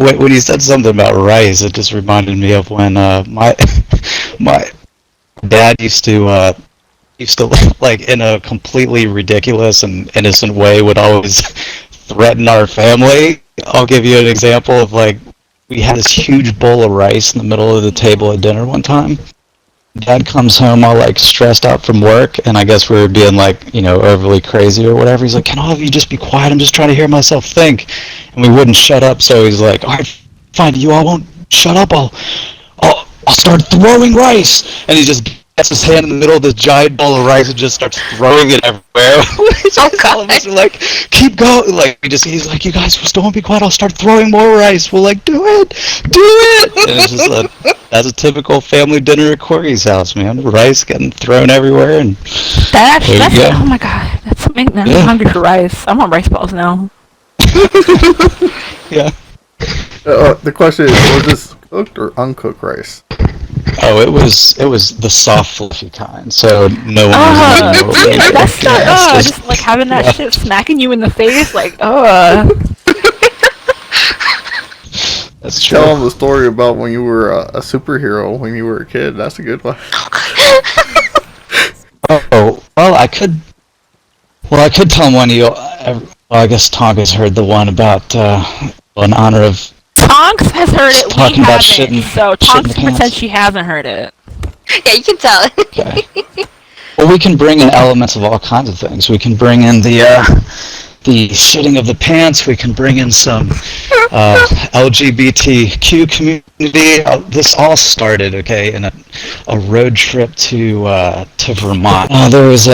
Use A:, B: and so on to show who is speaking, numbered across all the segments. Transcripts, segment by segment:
A: when you said something about rice, it just reminded me of when my my dad used to like in a completely ridiculous and innocent way would always threaten our family. I'll give you an example of like we had this huge bowl of rice in the middle of the table at dinner one time. Dad comes home all like stressed out from work, and I guess we were being like, overly crazy or whatever. He's like, "Can all of you just be quiet? I'm just trying to hear myself think." And we wouldn't shut up, so he's like, "All right, fine, you all won't shut up. I'll start throwing rice." And he just gets his hand in the middle of this giant bowl of rice and just starts throwing it everywhere. All of us are like, "Keep going!" Like he's like, "You guys just don't be quiet. I'll start throwing more rice." We're like, "Do it, do it!" And it's just that's a typical family dinner at Corgi's house, man. Rice getting thrown everywhere, and
B: oh my god, that's something. I'm hungry for rice. I want rice balls now.
A: Yeah.
C: The question is, was this cooked or uncooked rice?
A: Oh, it was the soft, fluffy kind. So no one was eating it.
B: That's not. Just like having that shit smacking you in the face, like
A: That's true.
C: Tell them the story about when you were a superhero when you were a kid. That's a good one.
A: Oh, well, I could tell them one of you. Well, I guess Tonka's heard the one about in honor of.
B: Tonks has heard it.
A: Talking
B: We
A: about
B: haven't. So Tonks pretends she hasn't heard it.
D: Yeah, you can tell.
A: Okay. Well, we can bring in elements of all kinds of things. We can bring in the shitting of the pants. We can bring in some LGBTQ community. This all started, okay, in a road trip to Vermont. There was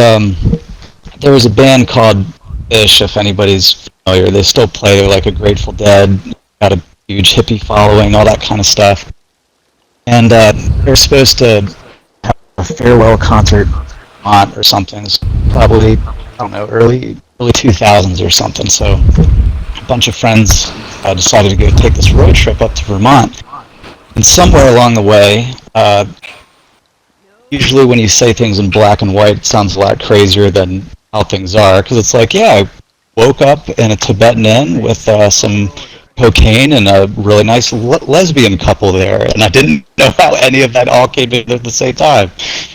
A: a band called Ish, if anybody's familiar. They still play. They're like a Grateful Dead. Got a huge hippie following, all that kind of stuff. And they're supposed to have a farewell concert or something. It's probably, I don't know, early 2000s or something. So a bunch of friends decided to go take this road trip up to Vermont. And somewhere along the way, usually when you say things in black and white, it sounds a lot crazier than how things are. Because it's like, yeah, I woke up in a Tibetan inn with some cocaine and a really nice lesbian couple there, and I didn't know how any of that all came in at the same time.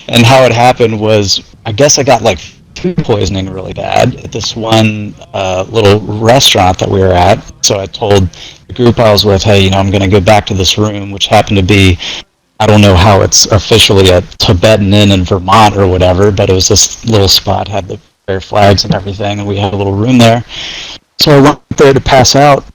A: And how it happened was, I guess I got like food poisoning really bad at this one little restaurant that we were at. So I told the group I was with, hey, I'm going to go back to this room, which happened to be, I don't know how it's officially a Tibetan inn in Vermont or whatever, but it was this little spot, had the fair flags and everything, and we had a little room there. So I went there to pass out.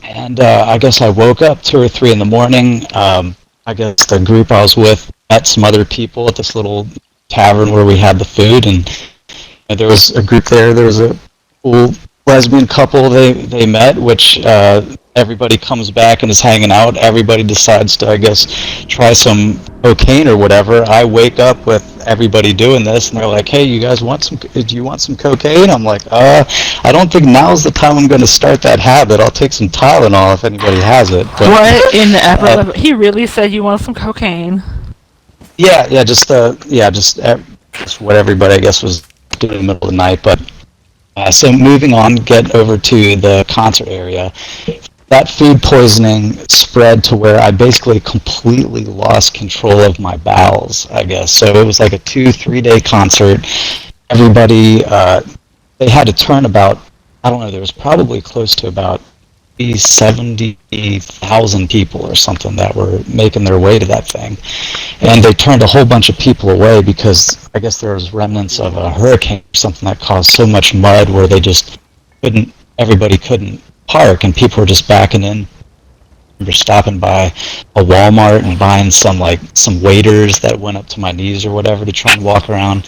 A: And I guess I woke up 2 or 3 in the morning. I guess the group I was with met some other people at this little tavern where we had the food, and there was a group there. There was a cool lesbian couple they met, which everybody comes back and is hanging out. Everybody decides to, I guess, try some cocaine or whatever. I wake up with everybody doing this, and they're like, "Hey, you guys do you want some cocaine?" I'm like, I don't think now's the time I'm going to start that habit. I'll take some Tylenol if anybody has it. But,
B: what in the upper he really said you want some cocaine?
A: Yeah, just what everybody, I guess, was doing in the middle of the night. But so moving on, get over to the concert area. That food poisoning spread to where I basically completely lost control of my bowels, I guess. So it was like a 2-3 day concert. Everybody, they had to turn about, I don't know, there was probably close to about 70,000 people or something that were making their way to that thing. And they turned a whole bunch of people away because I guess there was remnants of a hurricane or something that caused so much mud where everybody couldn't park, and people were just backing in. We're stopping by a Walmart and buying some waders that went up to my knees or whatever to try and walk around.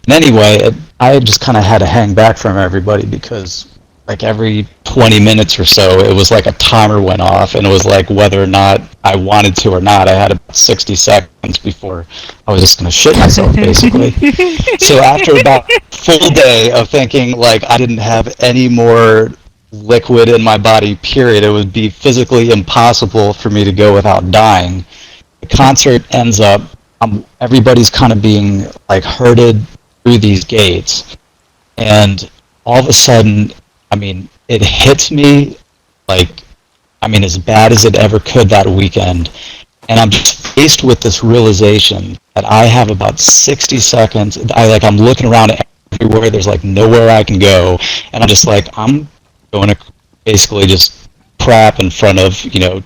A: And anyway, I just kind of had to hang back from everybody because like every 20 minutes or so, it was like a timer went off, and it was like whether or not I wanted to or not. I had about 60 seconds before I was just going to shit myself, basically. So after about a full day of thinking like I didn't have any more liquid in my body, period, it would be physically impossible for me to go without dying. The concert ends up, everybody's kind of being like herded through these gates, and all of a sudden, I mean, it hits me like I mean, as bad as it ever could that weekend. And I'm just faced with this realization that I have about 60 seconds. I'm looking around everywhere. There's like nowhere I can go, and I'm just like, I'm going to basically just crap in front of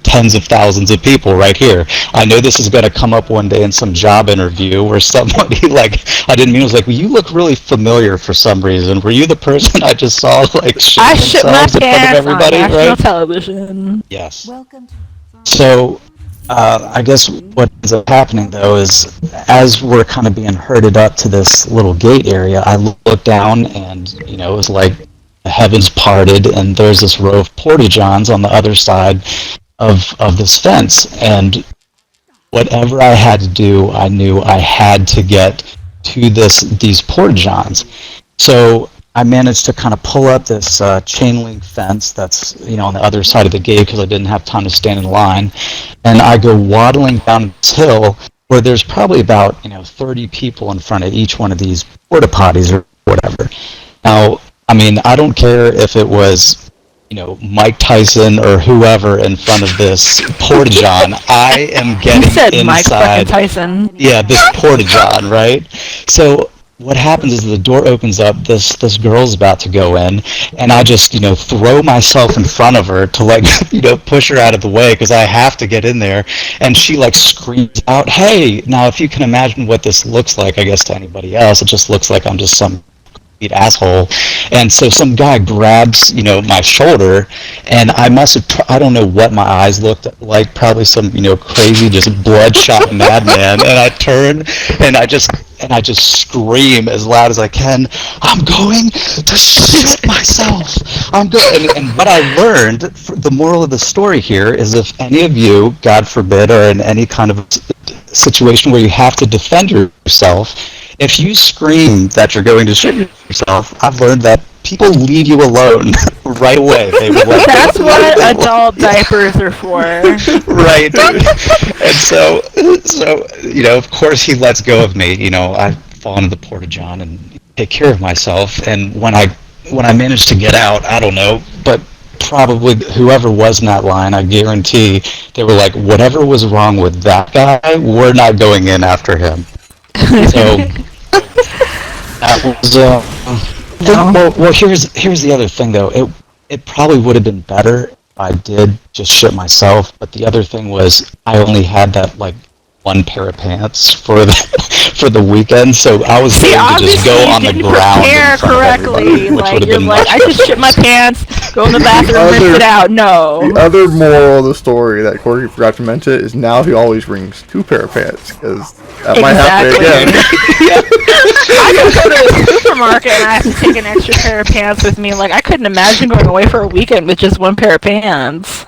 A: tens of thousands of people right here. I know this is going to come up one day in some job interview where somebody I didn't mean, it was like, well, you look really familiar for some reason. Were you the person I just saw shit
B: I shit my
A: themselves in front of
B: pants on
A: everybody?
B: national
A: Right?
B: television.
A: Yes. So I guess what ends up happening, though, is as we're kind of being herded up to this little gate area, I look down and, it was like the heavens parted, and there's this row of porta-johns on the other side of this fence. And whatever I had to do, I knew I had to get to these porta-johns. So I managed to kind of pull up this chain link fence that's on the other side of the gate because I didn't have time to stand in line, and I go waddling down this hill where there's probably about 30 people in front of each one of these porta potties or whatever. Now, I mean, I don't care if it was Mike Tyson or whoever in front of this porta-john. I am getting
B: He said Mike fucking
A: inside.
B: Tyson.
A: Yeah, this porta-john, right? So what happens is the door opens up, this girl's about to go in, and I just, throw myself in front of her to push her out of the way because I have to get in there, and she screams out, "Hey!" Now, if you can imagine what this looks like, I guess to anybody else, it just looks like I'm just some asshole. And so some guy grabs my shoulder, and I must have I don't know what my eyes looked like, probably some crazy just bloodshot madman, and I turn and I just scream as loud as I can, "I'm going to shit myself, I'm going." And what I learned, the moral of the story here is, if any of you, God forbid, are in any kind of situation where you have to defend yourself, if you scream that you're going to shit yourself, I've learned that people leave you alone right away. They would
B: That's what adult diapers are for.
A: Right. And so of course he lets go of me. I fall into the porta-john and take care of myself. And when I managed to get out, I don't know, but probably whoever was in that line, I guarantee they were like, whatever was wrong with that guy, we're not going in after him. So that was well, here's the other thing, though. It probably would have been better if I did just shit myself, but the other thing was I only had that one pair of pants for the weekend, so I was going to just go on the ground in front of everybody, which would have been much
B: I just shit my pants, go in the bathroom, rinse it out. No.
C: The other moral of the story that Corgi forgot to mention is now he always brings 2 pair of pants, because that might happen again.
B: I can go to the supermarket and I have to take an extra pair of pants with me. I couldn't imagine going away for a weekend with just 1 pair of pants.